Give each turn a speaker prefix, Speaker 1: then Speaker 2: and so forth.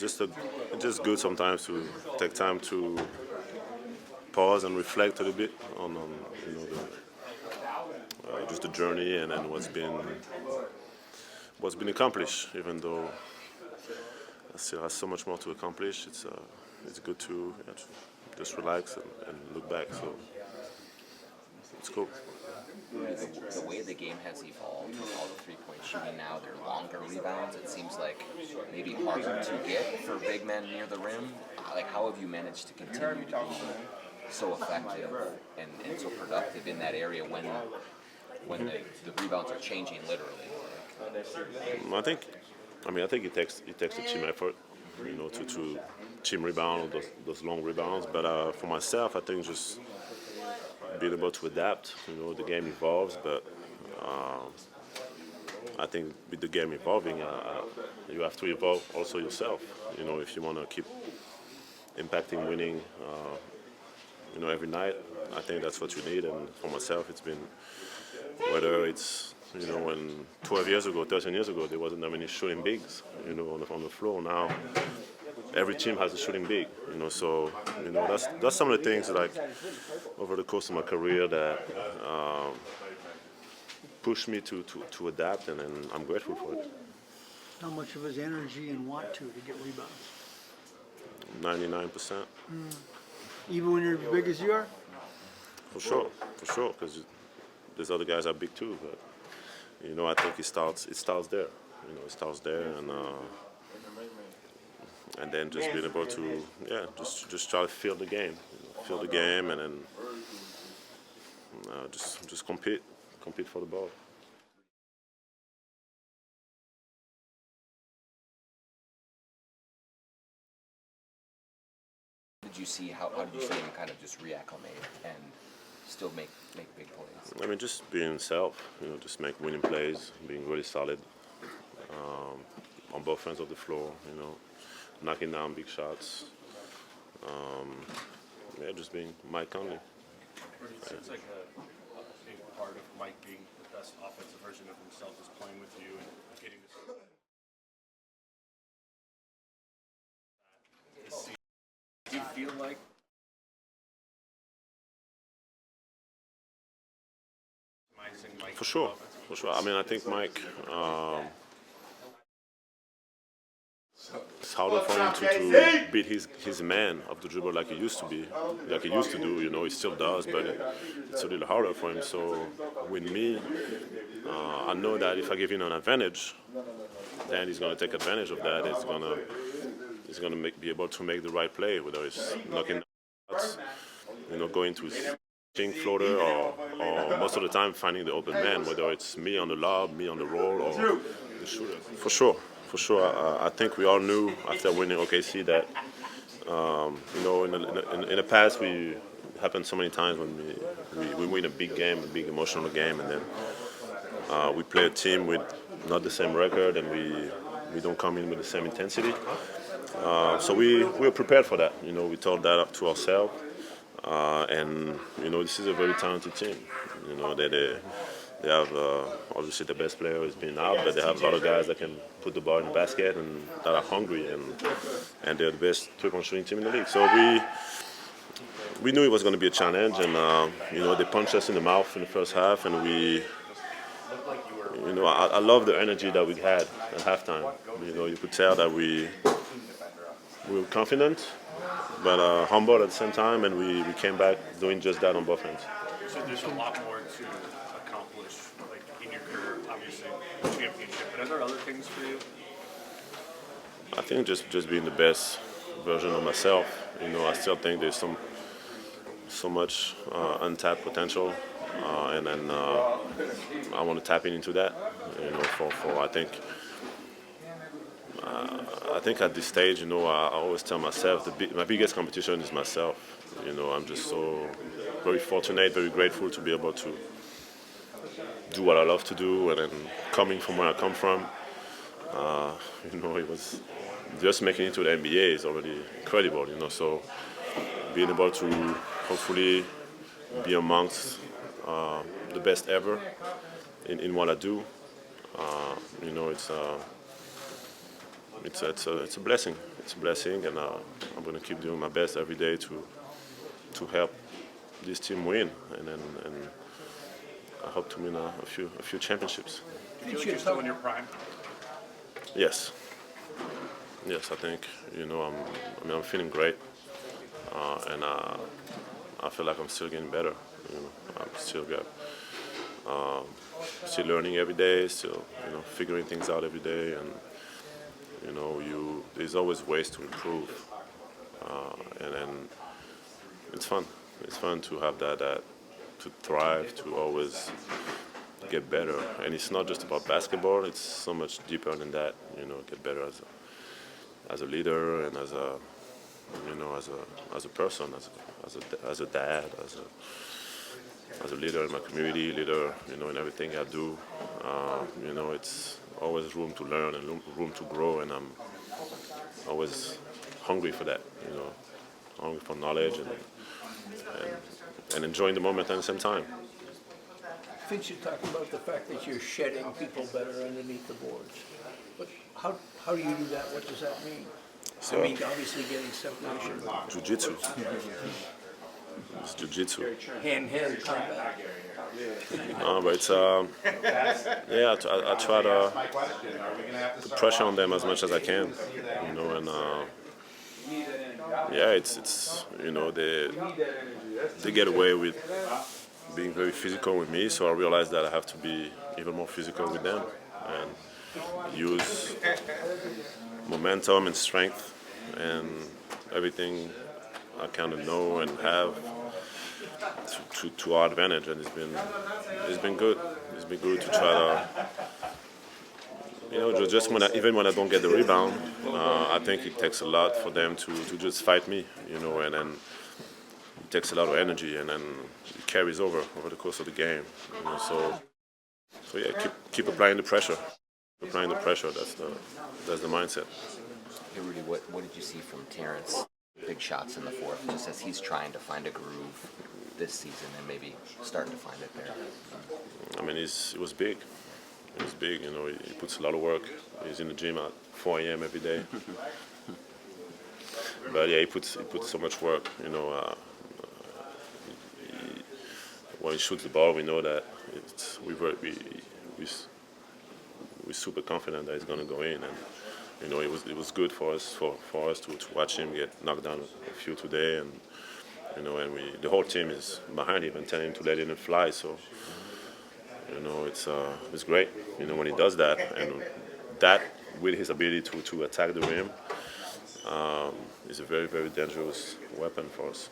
Speaker 1: it's just good sometimes to take time to pause and reflect a little bit on just the journey and then what's been accomplished. Even though I still have so much more to accomplish, it's good to just relax and look back. So it's cool.
Speaker 2: The way the game has evolved with all the three-point shooting now, they're longer rebounds. It seems like maybe harder to get for big men near the rim. Like, how have you managed to continue to be so effective and so productive in that area when the rebounds are changing literally?
Speaker 1: I think it takes a team effort, to team rebound those long rebounds. But for myself, I think just being able to adapt. The game evolves, but I think with the game evolving, you have to evolve also yourself. If you want to keep impacting, winning, every night, I think that's what you need. And for myself, it's been whether it's when 12 years ago, 13 years ago, there wasn't that many shooting bigs, on the floor. Now every team has a shooting big, So that's some of the things like over the course of my career that pushed me to adapt, and I'm grateful for it.
Speaker 3: How much of his energy and want to get rebounds?
Speaker 1: 99%.
Speaker 3: Even when you're as big as you are?
Speaker 1: For sure, because there's other guys that are big too, but I think it starts there. It starts there, and then just being able to just try to feel the game, and then just compete for the ball.
Speaker 2: How did you see him kind of just reacclimate and still make big plays?
Speaker 1: Just being himself, just make winning plays, being really solid on both ends of the floor, knocking down big shots. Just being Mike Conley.
Speaker 4: It seems like a big part of Mike being the best offensive version of himself is playing with you and getting this. Do you feel like Mike?
Speaker 1: For sure. I think Mike. It's harder for him to beat his man of the dribble like he used to be, like he used to do. He still does, but it's a little harder for him. So with me, I know that if I give him an advantage, then he's going to take advantage of that. He's going to be able to make the right play, whether it's knocking shots, going to his floater, or most of the time finding the open man, whether it's me on the lob, me on the roll, or the shooter. For sure. I think we all knew after winning OKC that, in the past it happened so many times when we win a big game, a big emotional game, and then we play a team with not the same record, and we don't come in with the same intensity. So we were prepared for that. We told that up to ourselves, and this is a very talented team. They have obviously the best player has been out, but they have a lot of guys that can put the ball in the basket and that are hungry, and they're the best three-point shooting team in the league. So we knew it was going to be a challenge, and they punched us in the mouth in the first half, and I love the energy that we had at halftime. You could tell that we were confident, but humble at the same time, and we came back doing just that on both ends.
Speaker 4: So there's a lot more to accomplish, like in your career, obviously, championship. But are there other things for you?
Speaker 1: I think just being the best version of myself. I still think there's so much untapped potential, and then I want to tap into that. I think at this stage, I always tell myself my biggest competition is myself. I'm just so very fortunate, very grateful to be able to do what I love to do, and then coming from where I come from, it was just making it to the NBA is already incredible. So being able to hopefully be amongst the best ever in what I do, it's a blessing. it's a blessing, and I'm going to keep doing my best every day to help this team win, and I hope to win a few championships.
Speaker 4: Do you feel like you're still in your prime?
Speaker 1: Yes. Yes, I think I'm feeling great, and I feel like I'm still getting better. I'm still learning every day, still figuring things out every day, and there's always ways to improve, and it's fun. It's fun to have that to thrive, to always get better, and it's not just about basketball. It's so much deeper than that. Get better as a leader and as a person, as a dad, as a leader in my community, leader in everything I do. It's always room to learn and room to grow, and I'm always hungry for that. Hungry for knowledge and enjoying the moment at the same time.
Speaker 5: Finch, you talk about the fact that you're shedding people better underneath the boards. But how do you do that? What does that mean?
Speaker 1: So,
Speaker 5: I mean, obviously getting separation.
Speaker 1: jiu-jitsu. It's jiu-jitsu.
Speaker 5: Hand-hand combat.
Speaker 1: But it's yeah. I try to put pressure on them as much as I can, and yeah, it's they get away with being very physical with me, so I realize that I have to be even more physical with them and use momentum and strength and everything I kind of know and have to our advantage, and it's been good. It's been good to try to just even when I don't get the rebound, I think it takes a lot for them to just fight me, and then it takes a lot of energy, and then it carries over the course of the game. So yeah, keep applying the pressure. Applying the pressure. That's the mindset.
Speaker 2: Hey Rudy, what did you see from Terrence? Big shots in the fourth, just as he's trying to find a groove this season and maybe starting to find it there.
Speaker 1: I mean, it was big. It was big. He puts a lot of work. He's in the gym at 4 a.m. every day. But yeah, he puts so much work. When he shoots the ball, we know that we're super confident that it's going to go in, and it was good for us to watch him get knocked down a few today, and and the whole team is behind him and telling him to let it fly. So it's great. When he does that, and that with his ability to attack the rim, is a very, very dangerous weapon for us.